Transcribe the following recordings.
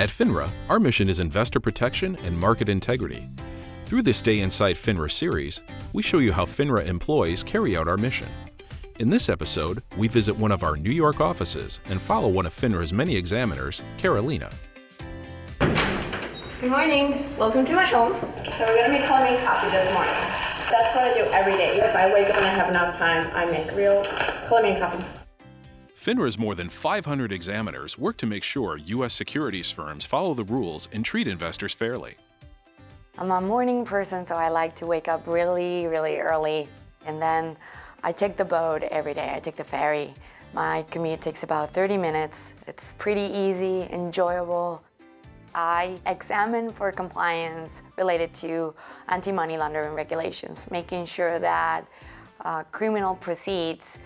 At FINRA, our mission is investor protection and market integrity. Through this Day Inside FINRA series, we show you how FINRA employees carry out our mission. In this episode, we visit one of our New York offices and follow one of FINRA's many examiners, Carolina. Good morning. Welcome to my home. So we're going to be Colombian coffee this morning. That's what I do every day. If I wake up and I have enough time, I make real Colombian coffee. FINRA's more than 500 examiners work to make sure U.S. securities firms follow the rules and treat investors fairly. I'm a morning person, so I like to wake up really early. And then I take the boat every day. I take the ferry. My commute takes about 30 minutes. It's pretty easy, enjoyable. I examine for compliance related to anti-money laundering regulations, making sure that criminal proceeds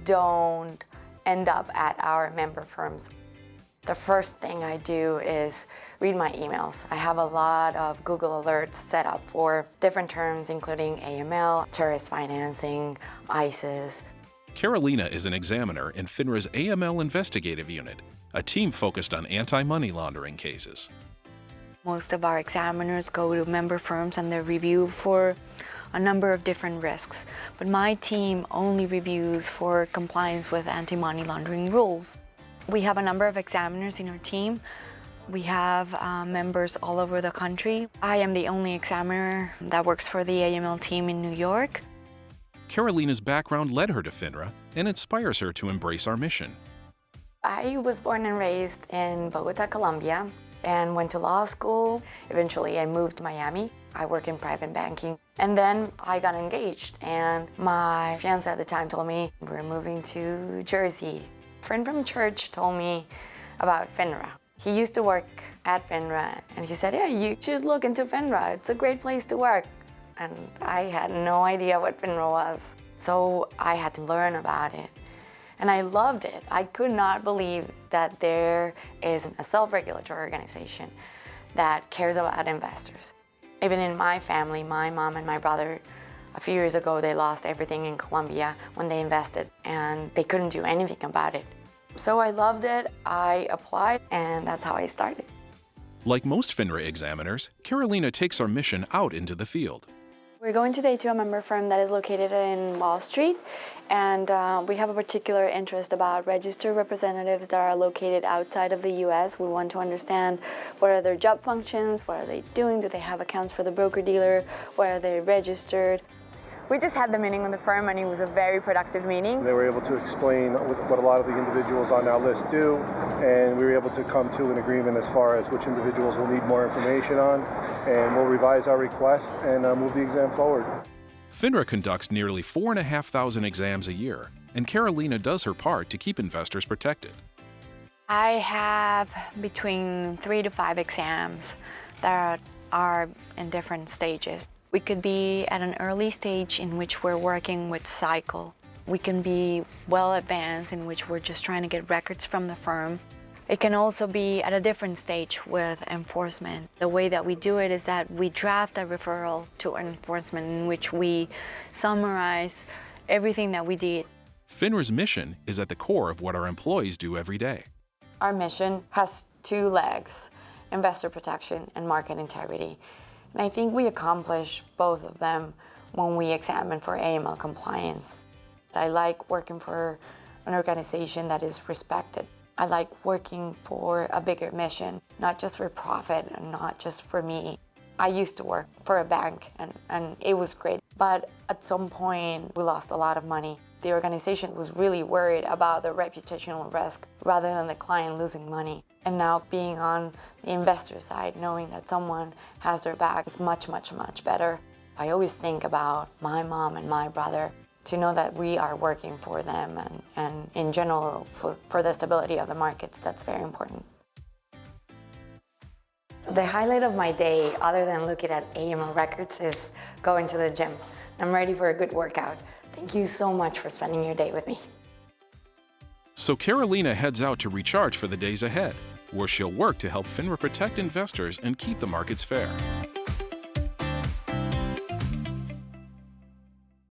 don't end up at our member firms. The first thing I do is read my emails. I have a lot of Google alerts set up for different terms, including AML, terrorist financing, ISIS. Carolina is an examiner in FINRA's AML investigative unit, a team focused on anti-money laundering cases. Most of our examiners go to member firms and they review for a number of different risks, but my team only reviews for compliance with anti-money laundering rules. We have a number of examiners in our team. We have members all over the country. I am the only examiner that works for the AML team in New York. Carolina's background led her to FINRA and inspires her to embrace our mission. I was born and raised in Bogota, Colombia, and went to law school. Eventually, I moved to Miami. I work in private banking. And then I got engaged, and my fiancé at the time told me we're moving to Jersey. A friend from church told me about FINRA. He used to work at FINRA, and he said, yeah, you should look into FINRA. It's a great place to work. And I had no idea what FINRA was. So I had to learn about it. And I loved it. I could not believe that there is a self-regulatory organization that cares about investors. Even in my family, my mom and my brother, a few years ago, they lost everything in Colombia when they invested, and they couldn't do anything about it. So I loved it, I applied, and that's how I started. Like most FINRA examiners, Carolina takes our mission out into the field. We're going today to a member firm that is located in Wall Street, and we have a particular interest about registered representatives that are located outside of the U.S. We want to understand what are their job functions, what are they doing, do they have accounts for the broker-dealer, where are they registered. We just had the meeting with the firm, and it was a very productive meeting. They were able to explain what a lot of the individuals on our list do, and we were able to come to an agreement as far as which individuals will need more information on, and we'll revise our request and move the exam forward. FINRA conducts nearly 4,500 exams a year, and Carolina does her part to keep investors protected. I have between 3 to 5 exams that are in different stages. We could be at an early stage in which we're working with cycle. We can be well advanced in which we're just trying to get records from the firm. It can also be at a different stage with enforcement. The way that we do it is that we draft a referral to enforcement in which we summarize everything that we did. FINRA's mission is at the core of what our employees do every day. Our mission has 2 legs, investor protection and market integrity. And I think we accomplish both of them when we examine for AML compliance. I like working for an organization that is respected. I like working for a bigger mission, not just for profit and not just for me. I used to work for a bank and it was great, but at some point we lost a lot of money. The organization was really worried about the reputational risk rather than the client losing money. And now being on the investor side, knowing that someone has their back is much better. I always think about my mom and my brother, to know that we are working for them and in general for the stability of the markets. That's very important. So the highlight of my day, other than looking at AML records, is going to the gym. I'm ready for a good workout. Thank you so much for spending your day with me. So Carolina heads out to recharge for the days ahead, where she'll work to help FINRA protect investors and keep the markets fair.